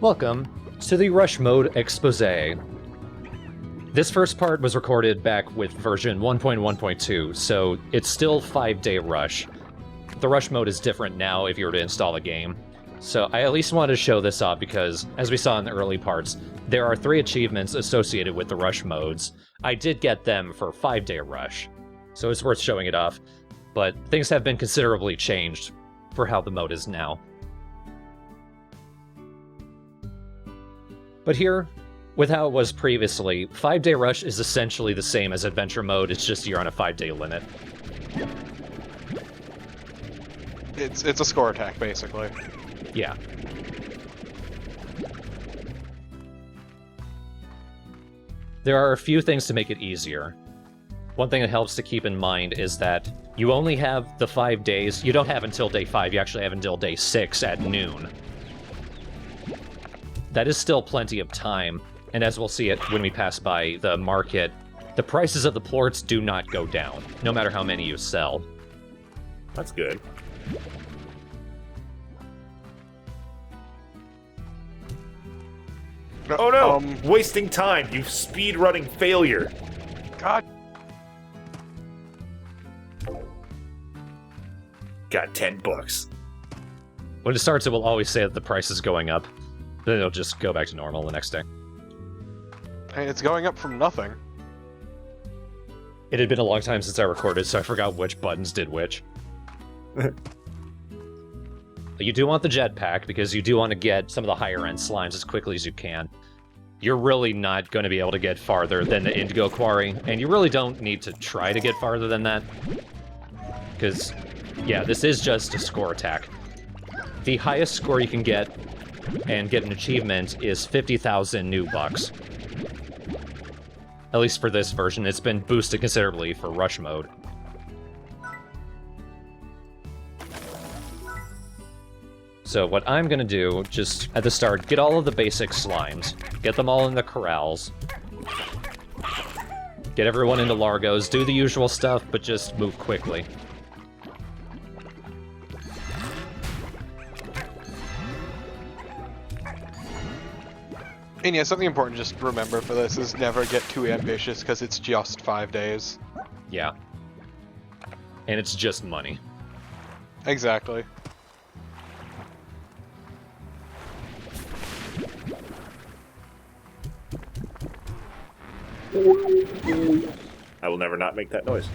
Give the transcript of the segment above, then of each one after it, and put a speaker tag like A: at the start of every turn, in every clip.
A: Welcome to the Rush Mode Expose. This first part was recorded back with version 1.1.2, so it's still 5-day rush. The rush mode is different now if you were to install the game. So I at least wanted to show this off because, as we saw in the early parts, there are 3 achievements associated with the rush modes. I did get them for 5-day rush, so it's worth showing it off, but things have been considerably changed for how the mode is now. But here, with how it was previously, 5-day rush is essentially the same as adventure mode, it's just you're on a 5-day limit.
B: It's a score attack, basically.
A: Yeah. There are a few things to make it easier. One thing that helps to keep in mind is that you only have the 5 days. You don't have until day 5, you actually have until day 6 at noon. That is still plenty of time, and as we'll see it when we pass by the market, the prices of the plorts do not go down, no matter how many you sell.
C: That's good. Oh no! Wasting time, you speed-running failure!
B: God.
C: Got $10.
A: When it starts, it will always say that the price is going up. Then it'll just go back to normal the next day.
B: Hey, it's going up from nothing.
A: It had been a long time since I recorded, so I forgot which buttons did which. You do want the jetpack, because you do want to get some of the higher-end slimes as quickly as you can. You're really not going to be able to get farther than the Indigo Quarry, and you really don't need to try to get farther than that. Because, yeah, this is just a score attack. The highest score you can get and get an achievement is 50,000 new bucks. At least for this version, it's been boosted considerably for rush mode. So what I'm gonna do, just at the start, get all of the basic slimes. Get them all in the corrals. Get everyone into Largos, do the usual stuff, but just move quickly.
B: And yeah, something important just to remember for this is never get too ambitious, because it's just 5 days.
A: Yeah. And it's just money.
B: Exactly.
C: I will never not make that noise.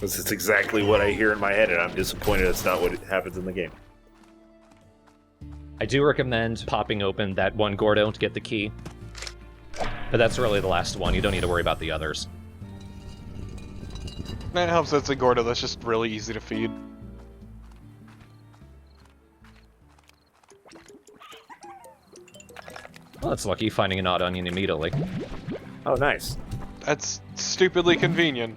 C: This is exactly what I hear in my head, and I'm disappointed it's not what happens in the game.
A: I do recommend popping open that one Gordo to get the key. But that's really the last one, you don't need to worry about the others.
B: And it helps that it's a Gordo that's just really easy to feed.
A: Well, that's lucky, finding an odd onion immediately.
C: Oh, nice.
B: That's stupidly convenient.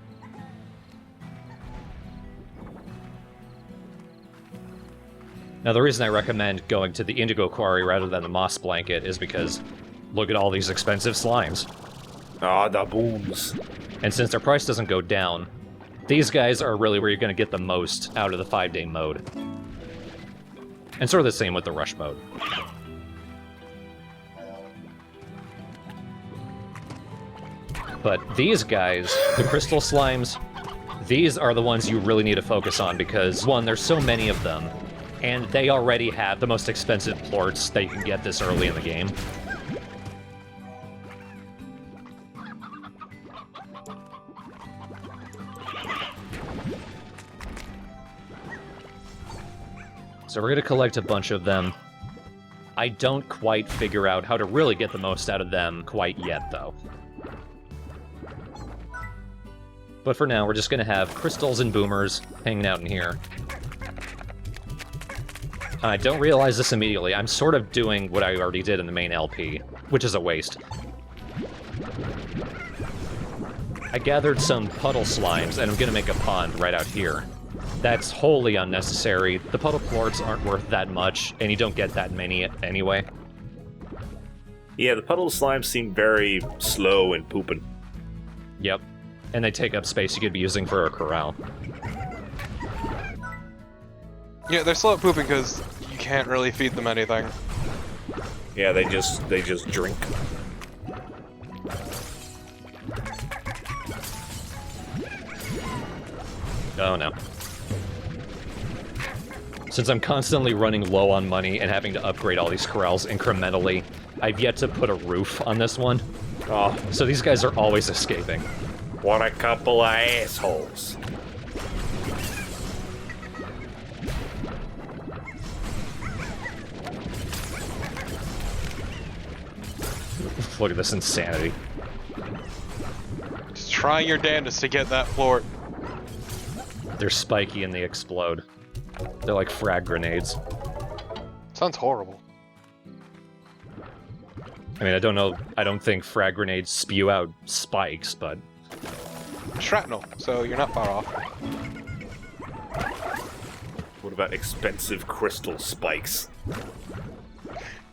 A: Now, the reason I recommend going to the Indigo Quarry rather than the Moss Blanket is because look at all these expensive slimes.
C: Ah, the booms.
A: And since their price doesn't go down, these guys are really where you're going to get the most out of the 5-day mode. And sort of the same with the rush mode. But these guys, the crystal slimes, these are the ones you really need to focus on because, one, there's so many of them, and they already have the most expensive plorts that you can get this early in the game. So we're going to collect a bunch of them. I don't quite figure out how to really get the most out of them quite yet, though. But for now, we're just going to have crystals and boomers hanging out in here. I don't realize this immediately. I'm sort of doing what I already did in the main LP, which is a waste. I gathered some puddle slimes, and I'm going to make a pond right out here. That's wholly unnecessary. The puddle plorts aren't worth that much, and you don't get that many anyway.
C: Yeah, the puddle slimes seem very slow and pooping.
A: Yep. And they take up space you could be using for a corral.
B: Yeah, they're slow at pooping because you can't really feed them anything.
C: Yeah, they just drink.
A: Oh no. Since I'm constantly running low on money and having to upgrade all these corrals incrementally, I've yet to put a roof on this one.
C: Oh,
A: So these guys are always escaping.
C: what a couple of assholes.
A: Look at this insanity.
B: Just try your damnedest to get that floor.
A: They're spiky and they explode. They're like frag grenades.
B: Sounds horrible.
A: I mean, I don't know, I don't think frag grenades spew out spikes, but...
B: Shrapnel, so you're not far off.
C: What about expensive crystal spikes?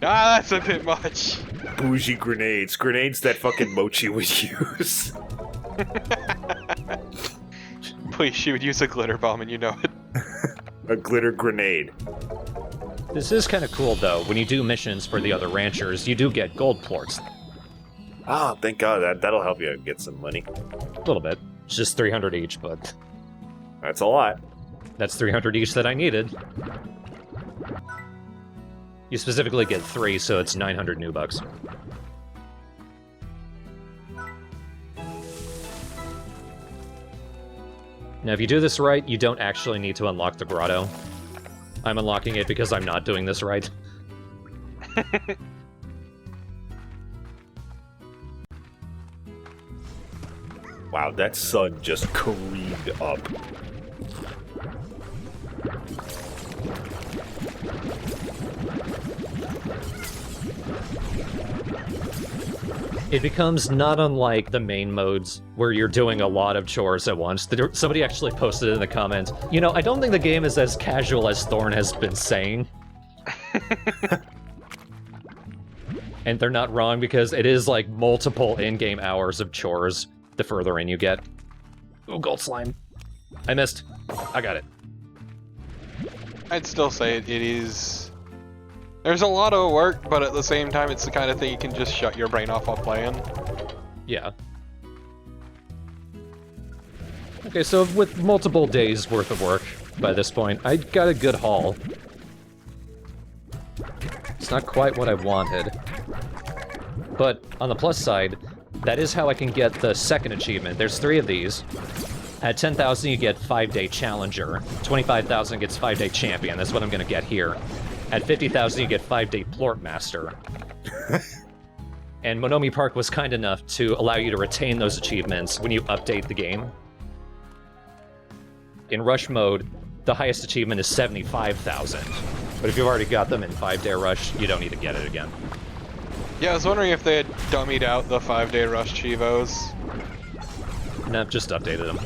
B: Ah, that's a bit much.
C: Bougie grenades. Grenades that fucking Mochi would use.
B: Please, she would use a glitter bomb and you know it.
C: A glitter grenade.
A: This is kind of cool, though. When you do missions for the other ranchers, you do get gold plorts.
C: Ah, thank God. That'll help you get some money.
A: A little bit. It's just 300 each, but
C: That's a lot.
A: that's 300 each that I needed. You specifically get 3, so it's 900 new bucks. Now, if you do this right, you don't actually need to unlock the grotto. I'm unlocking it because I'm not doing this right.
C: Wow, that sun just careened up.
A: It becomes not unlike the main modes, where you're doing a lot of chores at once. Somebody actually posted in the comments, you know, I don't think the game is as casual as Thorn has been saying. And they're not wrong, because it is like multiple in-game hours of chores the further in you get. Oh, gold slime. I missed. I got it.
B: I'd still say it is... There's a lot of work, but at the same time, it's the kind of thing you can just shut your brain off while playing.
A: Yeah. Okay, so with multiple days worth of work by this point, I got a good haul. It's not quite what I wanted. But on the plus side, that is how I can get the second achievement. There's 3 of these. At 10,000 you get 5-day challenger. 25,000 gets 5-day champion. That's what I'm gonna get here. At 50,000 you get 5-day plort master. And Monomi Park was kind enough to allow you to retain those achievements when you update the game. In Rush mode, the highest achievement is 75,000. But if you've already got them in 5-day Rush, you don't need to get it again.
B: Yeah, I was wondering if they had dummied out the 5-day rush Chivos.
A: No, just updated them.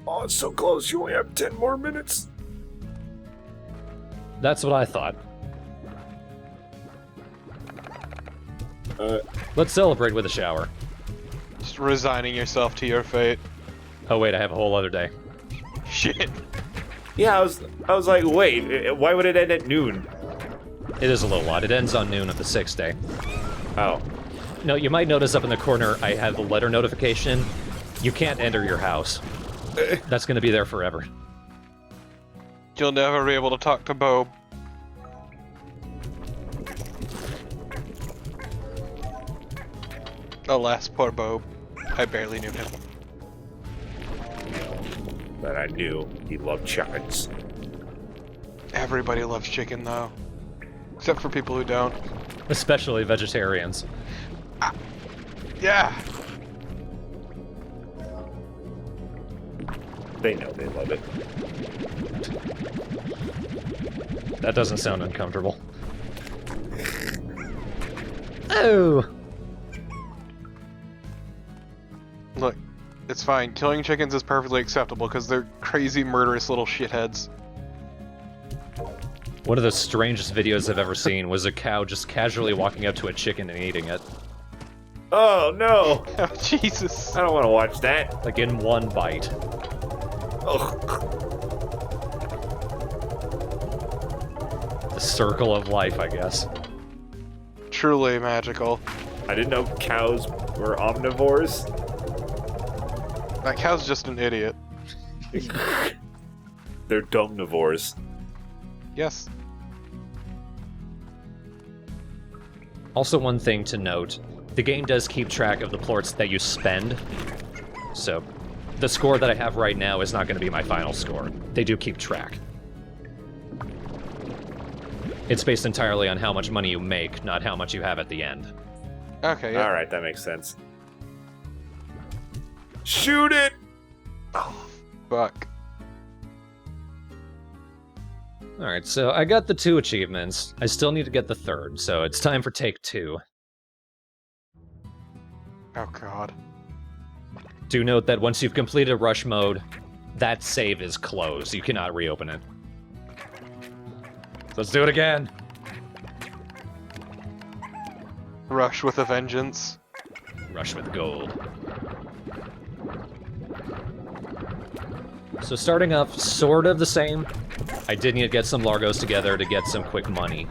C: Oh, it's so close. You only have 10 more minutes.
A: That's what I thought. Let's celebrate with a shower.
B: Just resigning yourself to your fate.
A: Oh wait, I have a whole other day.
B: Shit.
C: Yeah, I was like, wait, why would it end at noon?
A: It is a little odd. It ends on noon of the 6th day.
C: Oh.
A: No, you might notice up in the corner I have the letter notification. You can't enter your house. That's gonna be there forever.
B: You'll never be able to talk to Bob. Alas, poor Bob. I barely knew him.
C: But I knew he loved chickens.
B: Everybody loves chicken, though. Except for people who don't.
A: Especially vegetarians.
B: Yeah!
C: They know they love it.
A: That doesn't sound uncomfortable. Oh!
B: Look, it's fine. Killing chickens is perfectly acceptable because they're crazy, murderous little shitheads.
A: One of the strangest videos I've ever seen was a cow just casually walking up to a chicken and eating it.
C: Oh no!
B: Oh, Jesus.
C: I don't want to watch that.
A: Like in one bite.
C: Ugh.
A: The circle of life, I guess.
B: Truly magical.
C: I didn't know cows were omnivores.
B: That cow's just an idiot.
C: They're dumbnivores.
B: Yes.
A: Also, one thing to note, the game does keep track of the plorts that you spend. So, the score that I have right now is not going to be my final score. They do keep track. It's based entirely on how much money you make, not how much you have at the end.
B: Okay, yeah.
C: Alright, that makes sense. Shoot it!
B: Oh, fuck.
A: Alright, so I got the 2 achievements. I still need to get the 3rd, so it's time for take 2.
B: Oh, God.
A: Do note that once you've completed rush mode, that save is closed. You cannot reopen it. Let's do it again!
B: Rush with a vengeance.
A: Rush with gold. So starting off sort of the same. I did need to get some Largos together to get some quick money.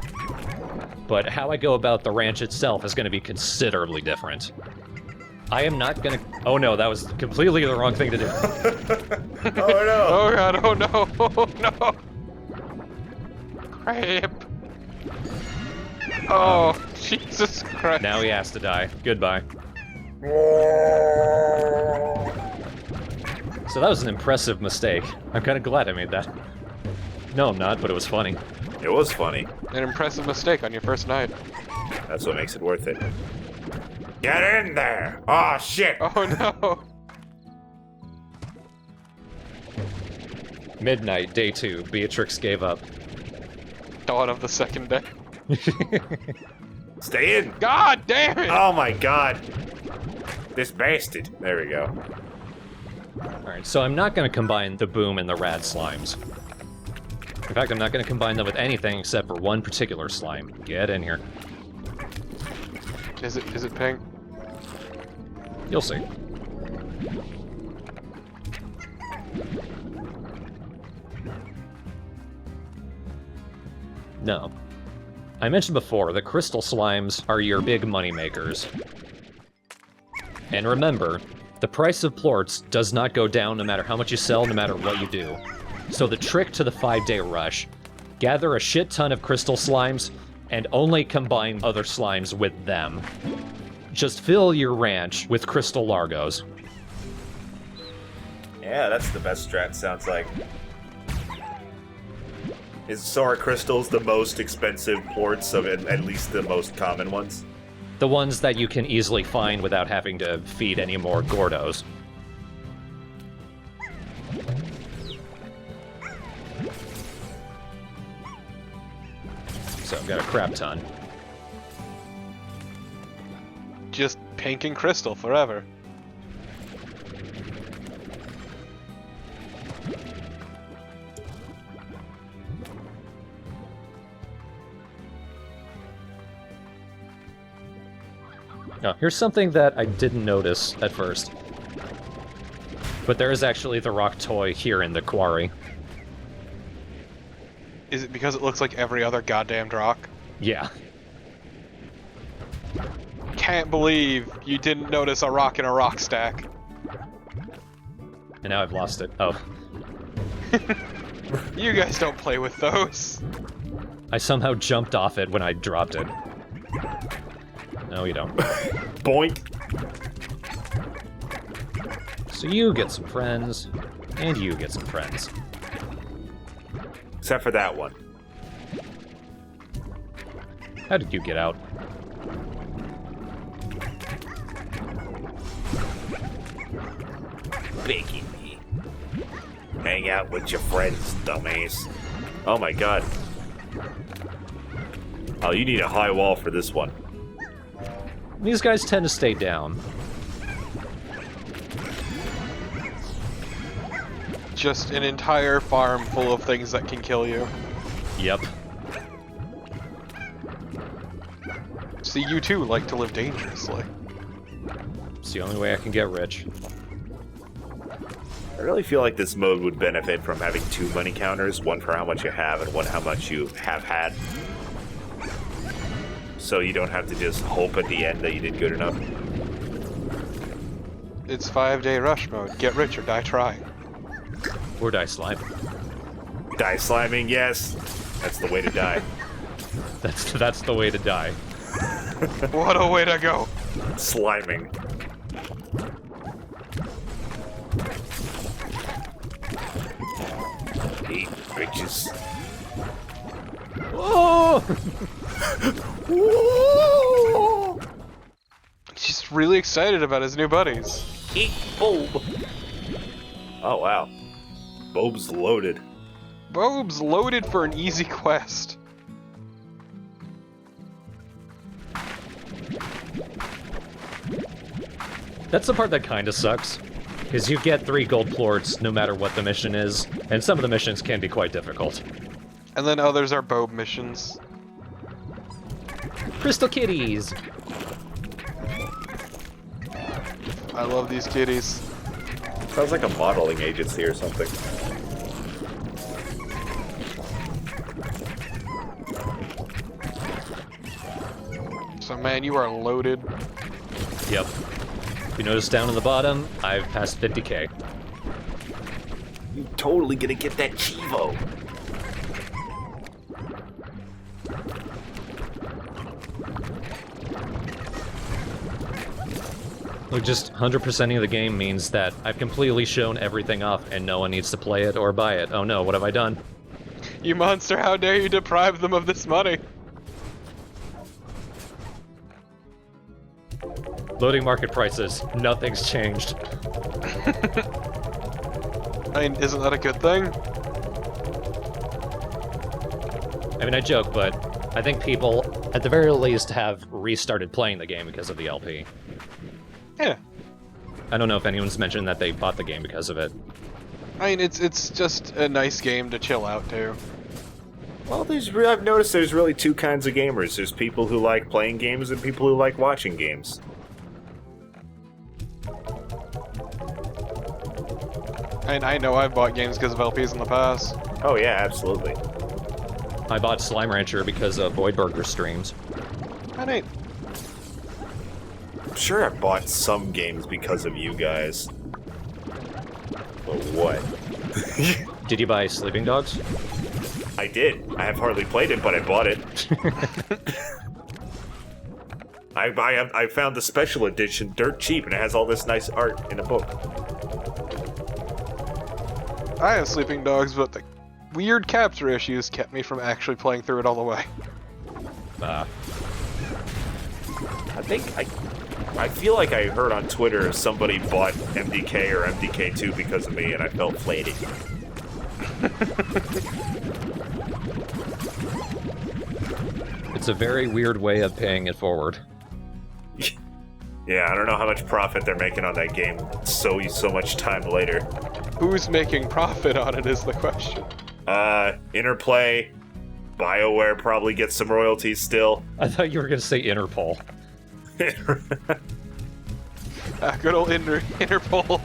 A: But how I go about the ranch itself is going to be considerably different. I am not going to... Oh no, that was completely the wrong thing to do.
C: Oh no!
B: Oh, God, oh, no, oh, no! Crap. Oh, Jesus Christ.
A: Now he has to die. Goodbye. So that was an impressive mistake. I'm kind of glad I made that. No, I'm not, but it was funny.
C: It was funny.
B: An impressive mistake on your first night.
C: That's what makes it worth it. Get in there! Oh shit!
B: Oh, no.
A: Midnight, day 2. Beatrix gave up.
B: Dawn of the second day.
C: Stay in!
B: God damn it!
C: Oh my god! This bastard. There we go.
A: Alright, so I'm not going to combine the boom and the rad slimes. In fact, I'm not going to combine them with anything except for one particular slime. Get in here.
B: Is it pink?
A: You'll see. No. I mentioned before, the crystal slimes are your big money makers. And remember, the price of plorts does not go down no matter how much you sell, no matter what you do. So the trick to the 5-day rush, gather a shit ton of crystal slimes, and only combine other slimes with them. Just fill your ranch with crystal Largos.
C: Yeah, that's the best strat, sounds like. Is Sora Crystals the most expensive ports of at least the most common ones?
A: The ones that you can easily find without having to feed any more Gordos. So I've got a crap ton.
B: Just pink and crystal forever.
A: Now, here's something that I didn't notice at first. But there is actually the rock toy here in the quarry.
B: Is it because it looks like every other goddamn rock?
A: Yeah.
B: Can't believe you didn't notice a rock in a rock stack.
A: And now I've lost it. Oh.
B: You guys don't play with those.
A: I somehow jumped off it when I dropped it. No, you don't.
C: Boink!
A: So you get some friends, and you get some friends.
C: Except for that one.
A: How did you get out?
C: Begging me. Hang out with your friends, dumbass. Oh my god. Oh, you need a high wall for this one.
A: These guys tend to stay down.
B: Just an entire farm full of things that can kill you.
A: Yep.
B: See, you too like to live dangerously.
A: It's the only way I can get rich.
C: I really feel like this mode would benefit from having 2 money counters, one for how much you have and one how much you have had. So you don't have to just hope at the end that you did good enough.
B: It's 5-day rush mode. Get rich or die trying.
A: Or die slime.
C: Die sliming, yes. That's the way to die.
A: That's the way to die.
B: What a way to go!
C: Sliming. Eat riches.
A: Oh!
B: He's really excited about his new buddies.
C: Eat bulb. Oh wow. Bulb's loaded.
B: Bobe's loaded for an easy quest.
A: That's the part that kinda sucks. Because you get 3 gold plorts no matter what the mission is, and some of the missions can be quite difficult.
B: And then others are Bobe missions.
A: Crystal kitties!
B: I love these kitties.
C: Sounds like a modeling agency or something.
B: So man, you are loaded.
A: Yep. If you notice down on the bottom, I've passed 50k.
C: You totally gonna get that Chivo.
A: Look, just 100%ing the game means that I've completely shown everything off and no one needs to play it or buy it. Oh no, what have I done?
B: You monster, how dare you deprive them of this money?
A: Loading market prices. Nothing's changed.
B: I mean, isn't that a good thing?
A: I mean, I joke, but I think people, at the very least, have restarted playing the game because of the LP.
B: Yeah.
A: I don't know if anyone's mentioned that they bought the game because of it.
B: I mean, it's just a nice game to chill out to.
C: Well, I've noticed there's really 2 kinds of gamers. There's people who like playing games and people who like watching games.
B: And I know I've bought games because of LPs in the past.
C: Oh yeah, absolutely.
A: I bought Slime Rancher because of Voidburger streams.
B: That ain't.
C: I'm sure I bought some games because of you guys. But what?
A: Did you buy Sleeping Dogs?
C: I did. I have hardly played it, but I bought it. I found the special edition dirt cheap, and it has all this nice art in a book.
B: I have Sleeping Dogs, but the weird capture issues kept me from actually playing through it all the way.
C: I feel like I heard on Twitter somebody bought MDK or MDK2 because of me, and I felt flayed.
A: It's a very weird way of paying it forward.
C: Yeah, I don't know how much profit they're making on that game so much time later.
B: Who's making profit on it is the question.
C: Interplay, BioWare probably gets some royalties still.
A: I thought you were going to say Interpol.
B: Good old Interpol.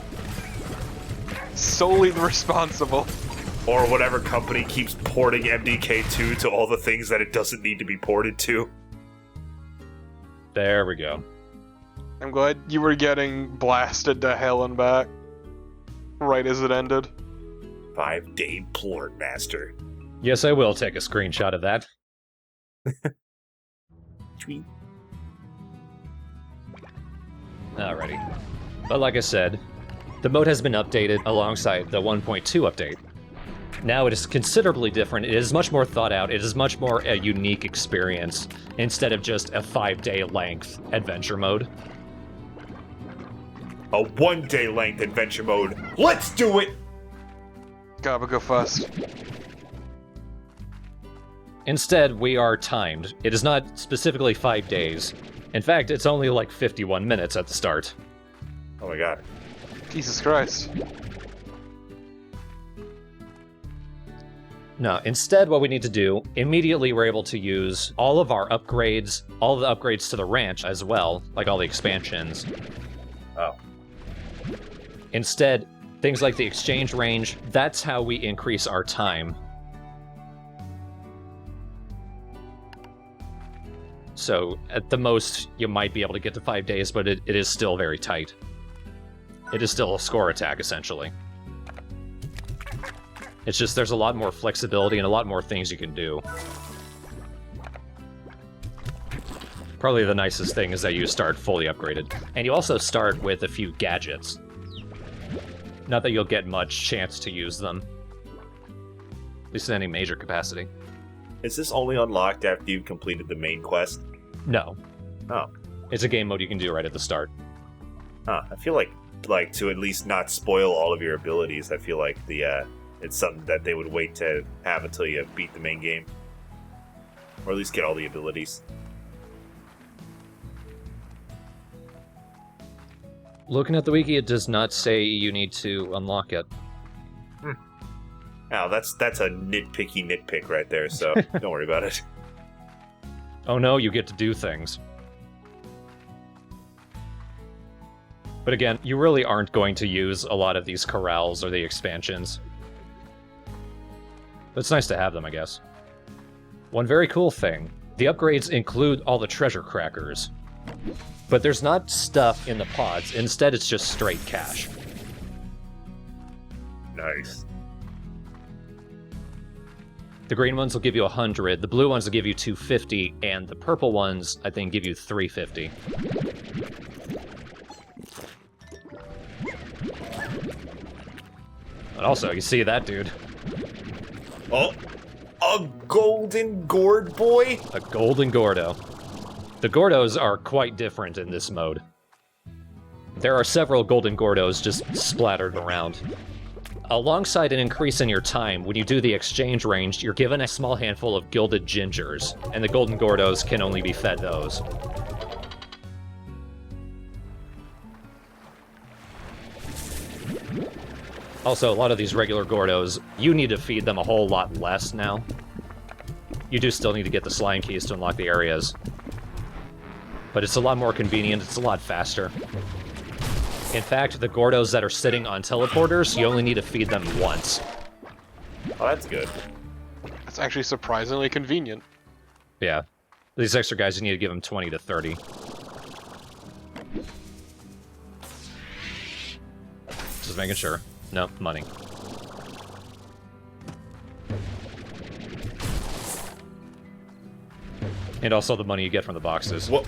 B: Solely responsible.
C: Or whatever company keeps porting MDK2 to all the things that it doesn't need to be ported to.
A: There we go.
B: I'm glad you were getting blasted to hell and back. Right as it ended.
C: 5-day plort master.
A: Yes, I will take a screenshot of that.
C: Tweet.
A: Alrighty. But like I said, the mode has been updated alongside the 1.2 update. Now it is considerably different, it is much more thought out, it is much more a unique experience, instead of just a 5-day length adventure mode.
C: A 1-day length adventure mode. Let's do it!
B: Gotta go fast.
A: Instead, we are timed. It is not specifically 5 days. In fact, it's only like 51 minutes at the start.
C: Oh my god.
B: Jesus Christ.
A: No, instead what we need to do, immediately we're able to use all of our upgrades, all of the upgrades to the ranch as well, like all the expansions.
C: Oh.
A: Instead, things like the exchange range, that's how we increase our time. So, at the most, you might be able to get to 5 days, but it is still very tight. It is still a score attack, essentially. It's just there's a lot more flexibility and a lot more things you can do. Probably the nicest thing is that you start fully upgraded. And you also start with a few gadgets. Not that you'll get much chance to use them. At least in any major capacity.
C: Is this only unlocked after you've completed the main quest?
A: No.
C: Oh.
A: It's a game mode you can do right at the start.
C: Huh. I feel like to at least not spoil all of your abilities, I feel like it's something that they would wait to have until you beat the main game. Or at least get all the abilities.
A: Looking at the wiki, it does not say you need to unlock it.
C: Now, that's a nitpicky nitpick right there, so don't worry about it.
A: Oh no, you get to do things. But again, you really aren't going to use a lot of these corrals or the expansions. But it's nice to have them, I guess. One very cool thing, the upgrades include all the treasure crackers. But there's not stuff in the pods, instead it's just straight cash.
C: Nice.
A: The green ones will give you 100, the blue ones will give you 250, and the purple ones, I think, give you 350. But also, you see that dude.
C: Oh! A golden gourd boy?
A: A golden Gordo. The Gordos are quite different in this mode. There are several golden Gordos just splattered around. Alongside an increase in your time, when you do the exchange range, you're given a small handful of gilded gingers, and the golden Gordos can only be fed those. Also, a lot of these regular Gordos, you need to feed them a whole lot less now. You do still need to get the slime keys to unlock the areas. But it's a lot more convenient, it's a lot faster. In fact, the Gordos that are sitting on teleporters, you only need to feed them once.
C: Oh, that's good.
B: That's actually surprisingly convenient.
A: Yeah. These extra guys, you need to give them 20 to 30. Just making sure. No, money. And also the money you get from the boxes.
C: Whoa.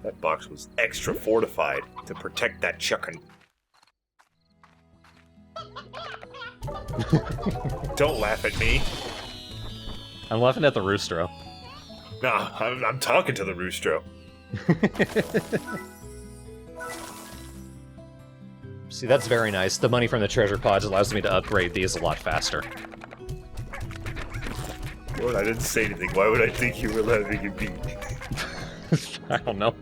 C: That box was extra fortified to protect that chicken. Don't laugh at me.
A: I'm laughing at the Roostro.
C: Nah, I'm talking to the Roostro.
A: See, that's very nice. The money from the treasure pods allows me to upgrade these a lot faster.
C: Well, I didn't say anything. Why would I think you were letting it be?
A: I don't know.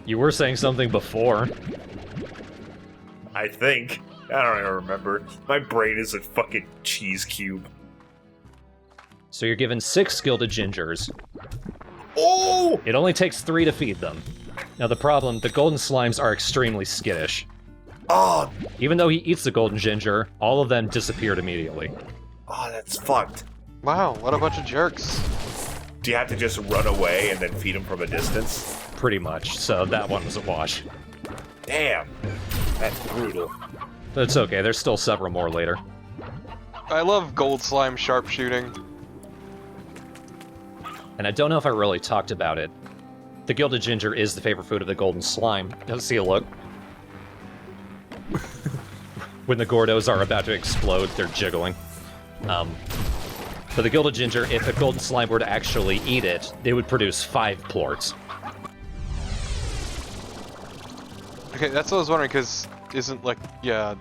A: You were saying something before.
C: I think. I don't even remember. My brain is a fucking cheese cube.
A: So you're given 6 gilded gingers.
C: Oh!
A: It only takes 3 to feed them. Now the problem, the golden slimes are extremely skittish.
C: Oh!
A: Even though he eats the golden ginger, all of them disappeared immediately.
C: Oh, that's fucked.
B: Wow, what a bunch of jerks.
C: Do you have to just run away and then feed them from a distance?
A: Pretty much, so that one was a wash.
C: Damn. That's brutal.
A: But it's okay, there's still several more later.
B: I love gold slime sharpshooting.
A: And I don't know if I really talked about it. The gilded ginger is the favorite food of the golden slime. Let's see a look. When the Gordos are about to explode, they're jiggling. But the gilded ginger, if a golden slime were to actually eat it, they would produce 5 plorts.
B: Okay, that's what I was wondering, because isn't, like, yeah,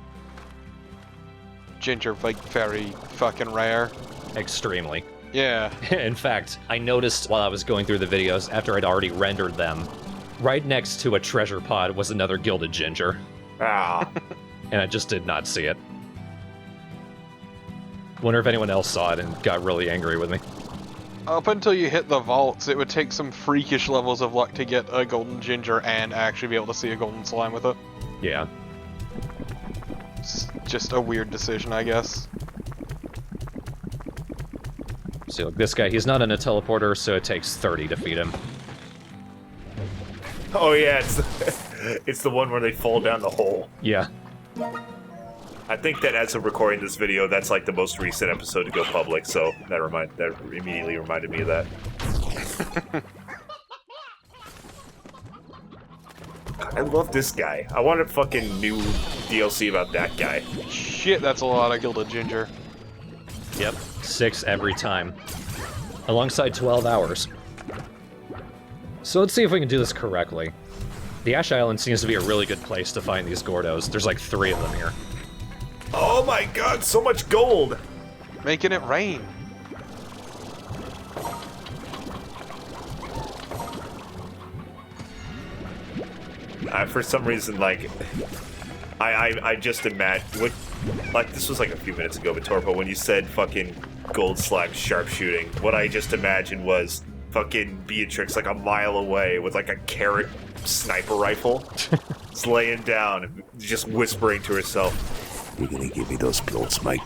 B: ginger, like, very fucking rare?
A: Extremely.
B: Yeah.
A: In fact, I noticed while I was going through the videos, after I'd already rendered them, right next to a treasure pod was another gilded ginger.
C: Ah.
A: And I just did not see it. Wonder if anyone else saw it and got really angry with me.
B: Up until you hit the vaults, it would take some freakish levels of luck to get a golden ginger and actually be able to see a golden slime with it.
A: Yeah.
B: It's just a weird decision, I guess.
A: So look, this guy, he's not in a teleporter, so it takes 30 to feed him.
C: Oh yeah, it's the one where they fall down the hole.
A: Yeah.
C: I think that as of recording this video, that's like the most recent episode to go public, so that immediately reminded me of that. I love this guy. I want a fucking new DLC about that guy.
B: Shit, that's a lot of gilded ginger.
A: Yep. 6 every time. Alongside 12 hours. So let's see if we can do this correctly. The Ash Island seems to be a really good place to find these Gordos. There's like 3 of them here.
C: Oh my god, so much gold!
B: Making it rain.
C: For some reason, like, I just imagine, like, this was like a few minutes ago, but Torpo, when you said fucking gold slime sharpshooting, what I just imagined was fucking Beatrix like a mile away with like a carrot sniper rifle, just laying down and just whispering to herself, "You're gonna give me those pills, Mike."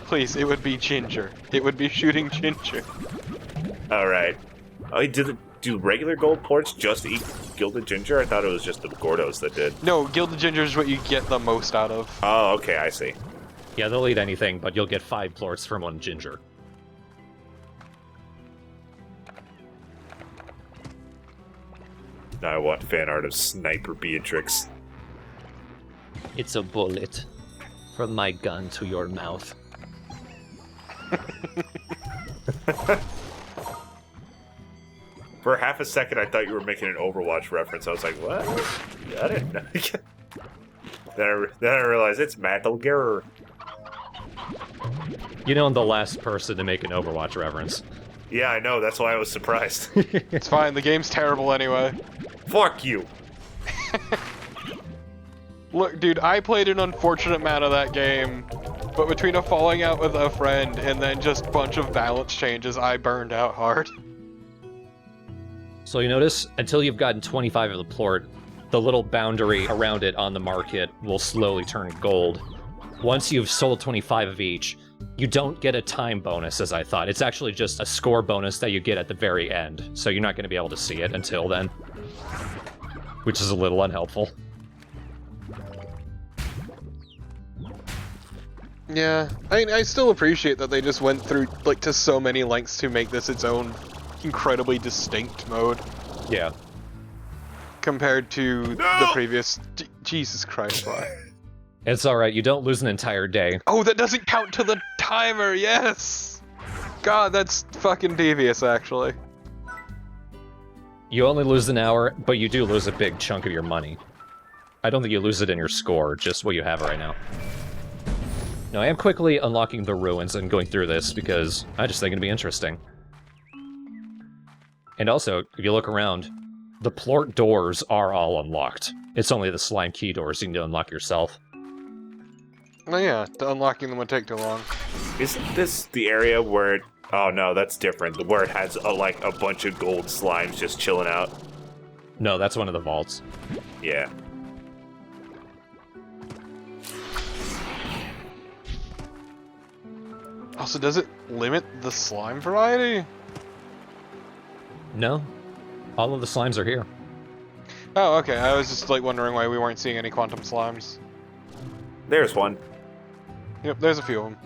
B: Please, it would be ginger. It would be shooting ginger.
C: Alright. Oh, do regular gold ports just eat gilded ginger? I thought it was just the Gordos that did.
B: No, gilded ginger is what you get the most out of.
C: Oh, okay, I see.
A: Yeah, they'll eat anything, but you'll get 5 plorts from 1 ginger.
C: Now I want fan art of Sniper Beatrix.
A: It's a bullet from my gun to your mouth.
C: For half a second, I thought you were making an Overwatch reference. I was like, what? I didn't know. Then I realized it's Metal Gear.
A: You know I'm the last person to make an Overwatch reference.
C: Yeah, I know. That's why I was surprised.
B: It's fine, the game's terrible anyway.
C: Fuck you.
B: Look, dude, I played an unfortunate amount of that game, but between a falling out with a friend and then just a bunch of balance changes, I burned out hard.
A: So you notice, until you've gotten 25 of the plort, the little boundary around it on the market will slowly turn gold. Once you've sold 25 of each, you don't get a time bonus, as I thought. It's actually just a score bonus that you get at the very end, so you're not going to be able to see it until then. Which is a little unhelpful.
B: Yeah, I still appreciate that they just went through, like, to so many lengths to make this its own incredibly distinct mode.
A: Yeah.
B: Compared to the previous... Jesus Christ, why?
A: It's alright, you don't lose an entire day.
B: Oh, that doesn't count to the timer, yes! God, that's fucking devious, actually.
A: You only lose an hour, but you do lose a big chunk of your money. I don't think you lose it in your score, just what you have right now. Now, I am quickly unlocking the ruins and going through this, because I just think it'd be interesting. And also, if you look around, the plort doors are all unlocked. It's only the slime key doors you need to unlock yourself.
B: Oh yeah, unlocking them would take too long.
C: Isn't this the area where it... Oh no, that's different. Where it has like a bunch of gold slimes just chilling out.
A: No, that's one of the vaults.
C: Yeah.
B: Also, does it limit the slime variety?
A: No. All of the slimes are here.
B: Oh, okay. I was just like wondering why we weren't seeing any quantum slimes.
C: There's one.
B: Yep, there's a few of them.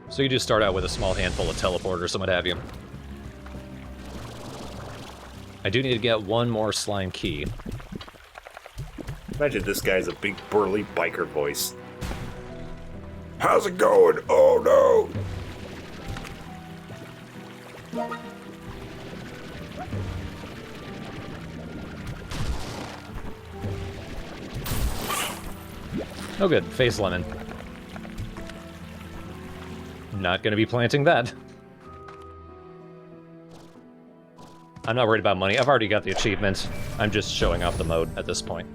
A: So you do start out with a small handful of teleporters and what have you. I do need to get one more slime key.
C: Imagine this guy's a big burly biker voice. How's it going? Oh no!
A: Oh good, phase lemon. Not gonna be planting that. I'm not worried about money. I've already got the achievement. I'm just showing off the mode at this point.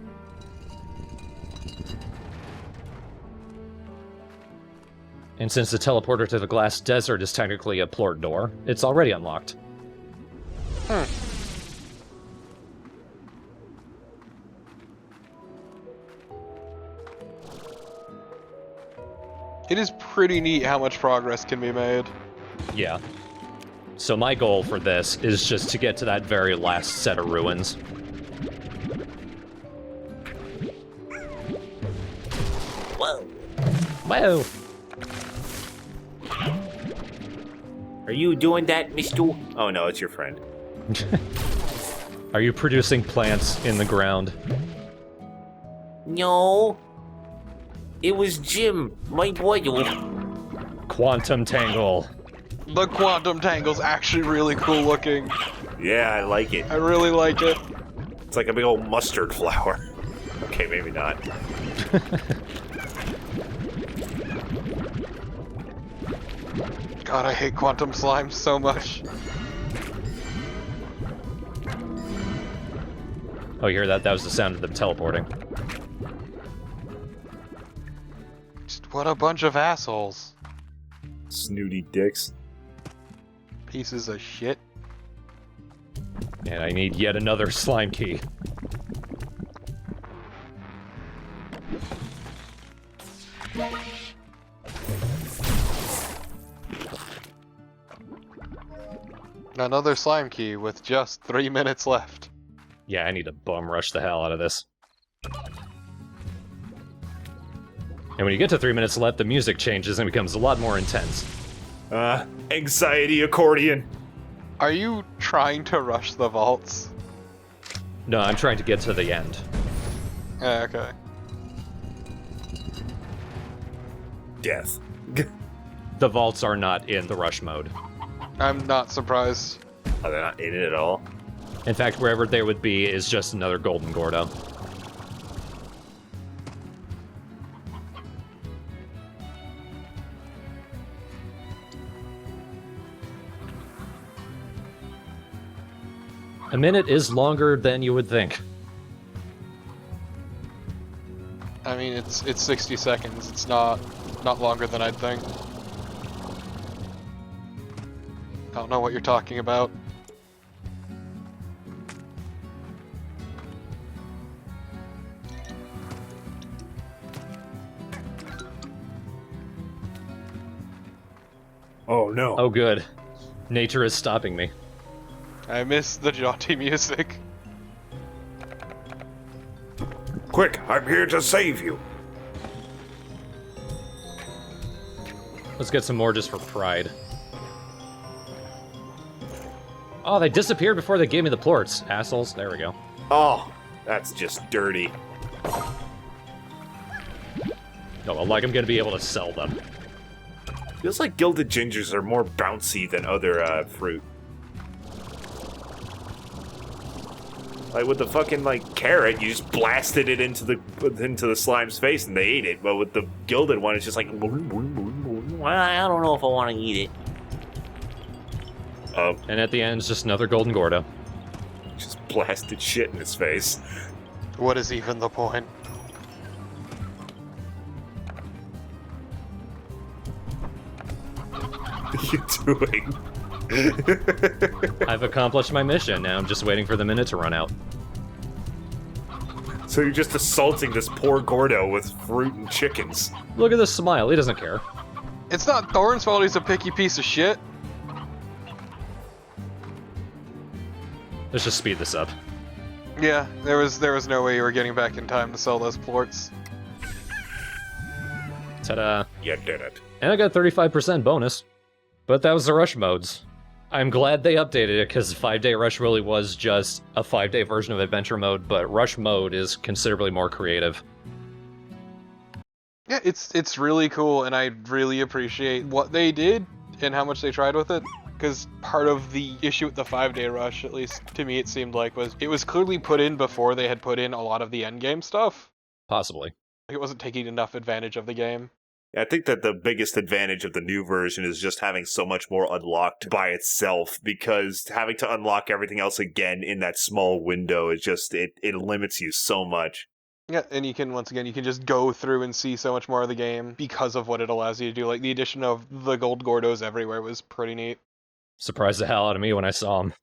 A: And since the teleporter to the glass desert is technically a plort door, it's already unlocked.
B: It is pretty neat how much progress can be made.
A: Yeah. So my goal for this is just to get to that very last set of ruins.
C: Whoa.
A: Whoa!
C: Are you doing that, Mister? Oh no, it's your friend.
A: Are you producing plants in the ground?
D: No. It was Jim, my boy.
A: Quantum Tangle.
B: The quantum tangle's actually really cool looking.
C: Yeah, I like it.
B: I really like it.
C: It's like a big old mustard flower. Okay, maybe not.
B: God, I hate quantum slime so much.
A: Oh, you hear that? That was the sound of them teleporting.
B: Just what a bunch of assholes.
C: Snooty dicks.
B: Pieces of shit.
A: And I need yet another slime key.
B: Another slime key with just 3 minutes left.
A: Yeah, I need to bum rush the hell out of this. And when you get to 3 minutes left, the music changes and becomes a lot more intense.
C: Anxiety accordion.
B: Are you trying to rush the vaults?
A: No, I'm trying to get to the end.
B: Okay.
C: Death.
A: The vaults are not in the rush mode.
B: I'm not surprised.
C: Oh, they're not in it at all?
A: In fact, wherever they would be is just another golden Gordo. A minute is longer than you would think.
B: I mean, it's 60 seconds. It's not longer than I'd think. Don't know what you're talking about.
C: Oh no.
A: Oh, good. Nature is stopping me.
B: I miss the jaunty music.
C: Quick, I'm here to save you.
A: Let's get some more just for pride. Oh, they disappeared before they gave me the plorts. Assholes. There we go.
C: Oh, that's just dirty.
A: No, well, like I'm gonna be able to sell them.
C: Feels like gilded gingers are more bouncy than other fruit. Like with the fucking carrot, you just blasted it into the slime's face and they ate it. But with the gilded one, it's just like.
D: Well, I don't know if I want to eat it.
A: And at the end, it's just another golden Gordo.
C: Just blasted shit in his face.
B: What is even the point?
C: What are you doing?
A: I've accomplished my mission. Now I'm just waiting for the minute to run out.
C: So you're just assaulting this poor Gordo with fruit and chickens.
A: Look at this smile. He doesn't care.
B: It's not Thorn's fault he's a picky piece of shit.
A: Let's just speed this up.
B: Yeah, there was no way you were getting back in time to sell those plorts.
A: Ta-da.
C: You did it.
A: And I got 35% bonus. But that was the rush modes. I'm glad they updated it, because 5-Day Rush really was just a 5-day version of Adventure Mode, but Rush Mode is considerably more creative.
B: Yeah, it's really cool, and I really appreciate what they did and how much they tried with it. Because part of the issue with the 5-Day Rush, at least to me it seemed like, was it was clearly put in before they had put in a lot of the endgame stuff.
A: Possibly.
B: Like, it wasn't taking enough advantage of the game.
C: I think that the biggest advantage of the new version is just having so much more unlocked by itself, because having to unlock everything else again in that small window is just, it limits you so much.
B: Yeah, and you can, once again, you can just go through and see so much more of the game because of what it allows you to do. Like, the addition of the gold Gordos everywhere was pretty neat.
A: Surprised the hell out of me when I saw him.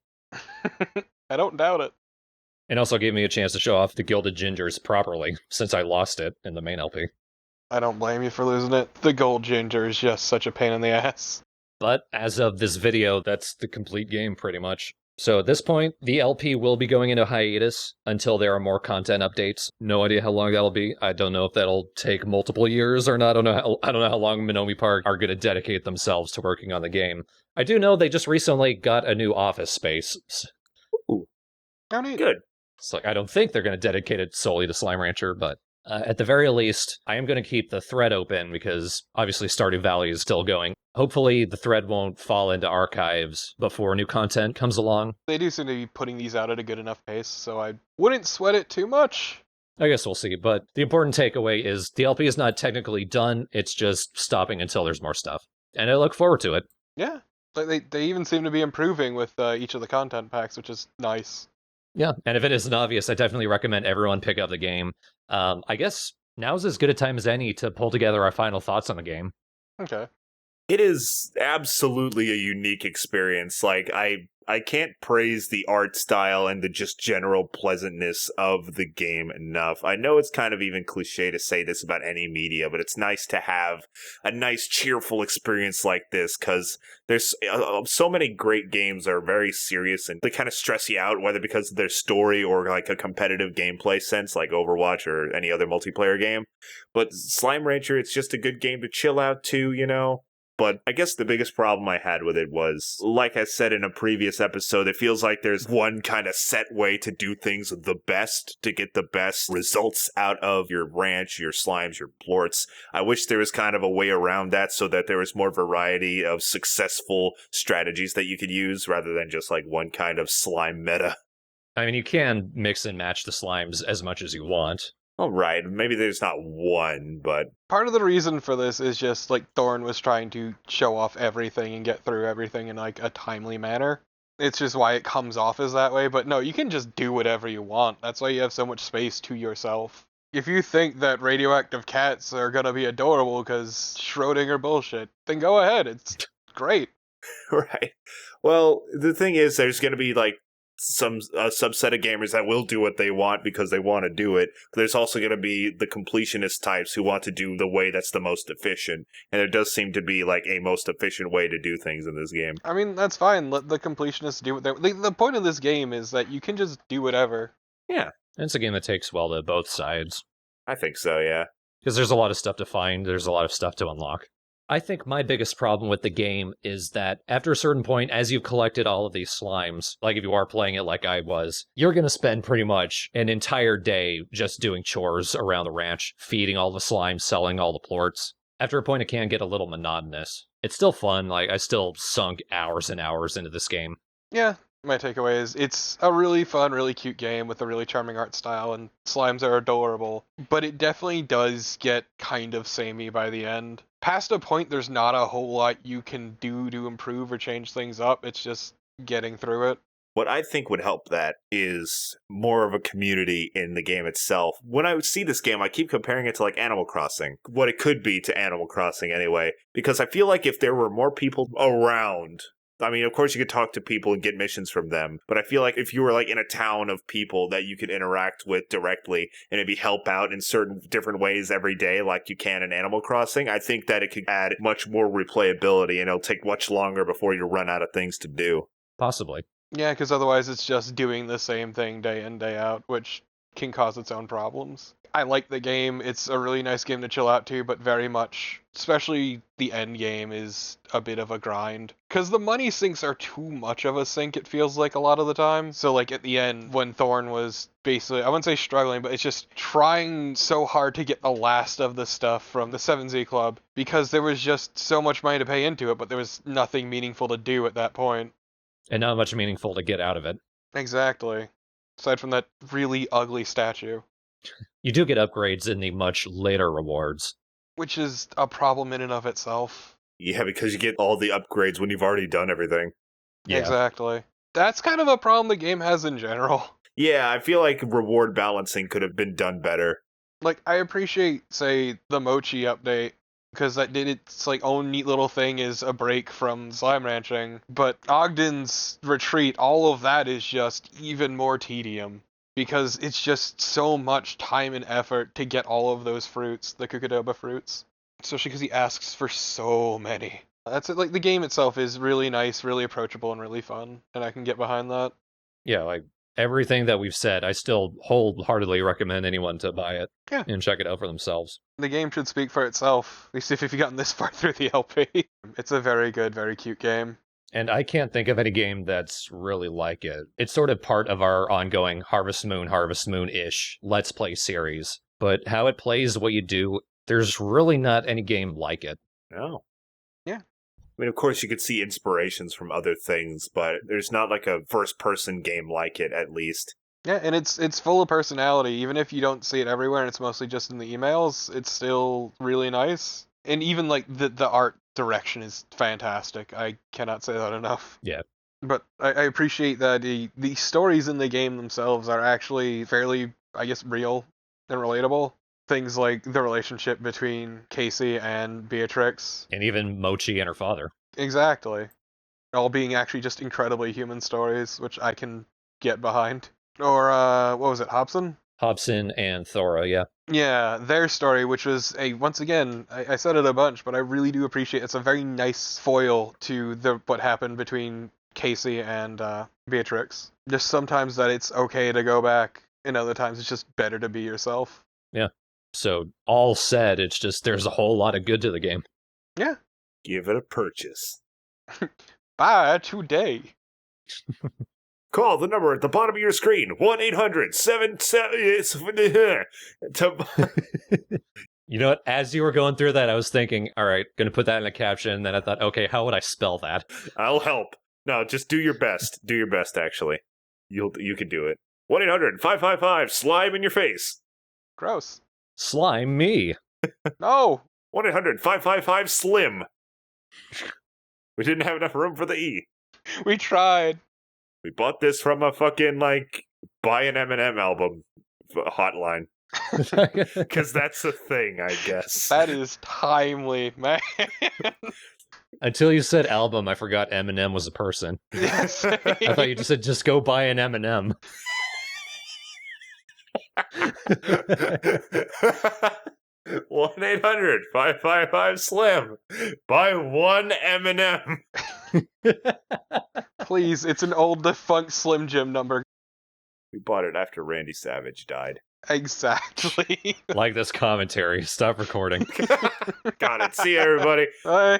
B: I don't doubt it.
A: And also gave me a chance to show off the Gilded Gingers properly, since I lost it in the main LP.
B: I don't blame you for losing it. The gold ginger is just such a pain in the ass.
A: But as of this video, that's the complete game pretty much. So at this point, the LP will be going into hiatus until there are more content updates. No idea how long that'll be. I don't know if that'll take multiple years or not. I don't know how long Minomi Park are going to dedicate themselves to working on the game. I do know they just recently got a new office space.
C: Ooh,
B: How neat.
C: good.
A: So I don't think they're going to dedicate it solely to Slime Rancher, but at the very least, I am going to keep the thread open because obviously Stardew Valley is still going. Hopefully the thread won't fall into archives before new content comes along.
B: They do seem to be putting these out at a good enough pace, so I wouldn't sweat it too much.
A: I guess we'll see, but the important takeaway is the LP is not technically done, it's just stopping until there's more stuff. And I look forward to it.
B: Yeah. They even seem to be improving with each of the content packs, which is nice.
A: Yeah, and if it isn't obvious, I definitely recommend everyone pick up the game. I guess now's as good a time as any to pull together our final thoughts on the game.
B: Okay.
C: It is absolutely a unique experience. Like, I can't praise the art style and the just general pleasantness of the game enough. I know it's kind of even cliche to say this about any media, but it's nice to have a nice, cheerful experience like this, because there's so many great games that are very serious and they kind of stress you out, whether because of their story or like a competitive gameplay sense, like Overwatch or any other multiplayer game. But Slime Rancher, it's just a good game to chill out to, you know? But I guess the biggest problem I had with it was, like I said in a previous episode, it feels like there's one kind of set way to do things the best, to get the best results out of your ranch, your slimes, your plorts. I wish there was kind of a way around that so that there was more variety of successful strategies that you could use rather than just like one kind of slime meta.
A: I mean, you can mix and match the slimes as much as you want.
C: All right, maybe there's not one, but
B: Part of the reason for this is just like Thorn was trying to show off everything and get through everything in like a timely manner. It's just why it comes off as that way, but no, you can just do whatever you want. That's why you have so much space to yourself. If you think that radioactive cats are gonna be adorable because Schrodinger bullshit, then go ahead. It's great.
C: right. Well, the thing is, there's going to be like some subset of gamers that will do what they want because they want to do it. But there's also going to be the completionist types who want to do the way that's the most efficient. And there does seem to be like a most efficient way to do things in this game.
B: I mean, that's fine. Let the completionists do what they... The point of this game is that you can just do whatever.
C: Yeah,
A: And it's a game that takes well to both sides.
C: I think so, yeah.
A: Because there's a lot of stuff to find, there's a lot of stuff to unlock. I think my biggest problem with the game is that after a certain point, as you've collected all of these slimes, like if you are playing it like I was, you're going to spend pretty much an entire day just doing chores around the ranch, feeding all the slimes, selling all the plorts. After a point, it can get a little monotonous. It's still fun, like I still sunk hours and hours into this game.
B: Yeah, my takeaway is it's a really fun, really cute game with a really charming art style, and slimes are adorable. But it definitely does get kind of samey by the end. Past a point, there's not a whole lot you can do to improve or change things up. It's just getting through it.
C: What I think would help that is more of a community in the game itself. When I see this game, I keep comparing it to like Animal Crossing, what it could be to Animal Crossing anyway, because I feel like if there were more people around, I mean, of course you could talk to people and get missions from them, but I feel like if you were like in a town of people that you could interact with directly and maybe help out in certain different ways every day like you can in Animal Crossing, I think that it could add much more replayability and it'll take much longer before you run out of things to do.
A: Possibly.
B: Yeah, because otherwise it's just doing the same thing day in, day out, which can cause its own problems. I like the game. It's a really nice game to chill out to, but very much, especially the end game, is a bit of a grind. Because the money sinks are too much of a sink, it feels like a lot of the time. So like at the end, when Thorn was basically, I wouldn't say struggling, but it's just trying so hard to get the last of the stuff from the 7Z Club, because there was just so much money to pay into it, but there was nothing meaningful to do at that point.
A: And not much meaningful to get out of it.
B: Exactly. Aside from that really ugly statue.
A: You do get upgrades in the much later rewards.
B: Which is a problem in and of itself.
C: Yeah, because you get all the upgrades when you've already done everything.
A: Yeah.
B: Exactly. That's kind of a problem the game has in general.
C: Yeah, I feel like reward balancing could have been done better.
B: Like, I appreciate, say, the Mochi update, because that did its, like, own neat little thing is a break from slime ranching, but Ogden's retreat, all of that is just even more tedium, because it's just so much time and effort to get all of those fruits, the Kukudoba fruits, especially because he asks for so many. That's it. Like, the game itself is really nice, really approachable, and really fun, and I can get behind that.
A: Yeah, like everything that we've said, I still wholeheartedly recommend anyone to buy it
B: Yeah.
A: and check it out for themselves.
B: The game should speak for itself, at least if you've gotten this far through the LP. It's a very good, very cute game.
A: And I can't think of any game that's really like it. It's sort of part of our ongoing Harvest Moon-ish Let's Play series. But how it plays, what you do, there's really not any game like it.
C: No.
B: Yeah.
C: I mean, of course, you could see inspirations from other things, but there's not like a first-person game like it, at least.
B: Yeah, and it's full of personality. Even if you don't see it everywhere and it's mostly just in the emails, it's still really nice. And even like the art direction is fantastic. I cannot say that enough.
A: Yeah.
B: But I appreciate that the stories in the game themselves are actually fairly, I guess, real and relatable. Things like the relationship between Casey and Beatrix.
A: And even Mochi and her father.
B: Exactly. All being actually just incredibly human stories, which I can get behind. Or, what was it, Hobson?
A: Hobson and Thora, yeah.
B: Yeah, their story, which was once again, I said it a bunch, but I really do appreciate it's a very nice foil to what happened between Casey and Beatrix. Just sometimes that it's okay to go back, and other times it's just better to be yourself.
A: Yeah. So, all said, it's just there's a whole lot of good to the game.
B: Yeah.
C: Give it a purchase.
B: Buy today.
C: Call the number at the bottom of your screen, 1-800-77...
A: You know what? As you were going through that, I was thinking, all right, gonna put that in a caption, and then I thought, okay, how would I spell that?
C: I'll help. No, just do your best. Do your best, actually. You can do it. 1-800-555-SLIME in your face.
B: Gross.
A: Slime me.
B: No.
C: 1-800-555-SLIM. We didn't have enough room for the E.
B: We tried.
C: We bought this from a fucking, like, buy an Eminem album hotline. Because that's a thing, I guess.
B: That is timely, man.
A: Until you said album, I forgot Eminem was a person.
B: Yes.
A: I thought you just said, just go buy an Eminem.
C: 1-800-555-SLIM. Buy one Eminem.
B: Please, it's an old defunct Slim Jim number.
C: We bought it after Randy Savage died.
B: Exactly.
A: Like this commentary. Stop recording.
C: Got it. See you, everybody.
B: Bye.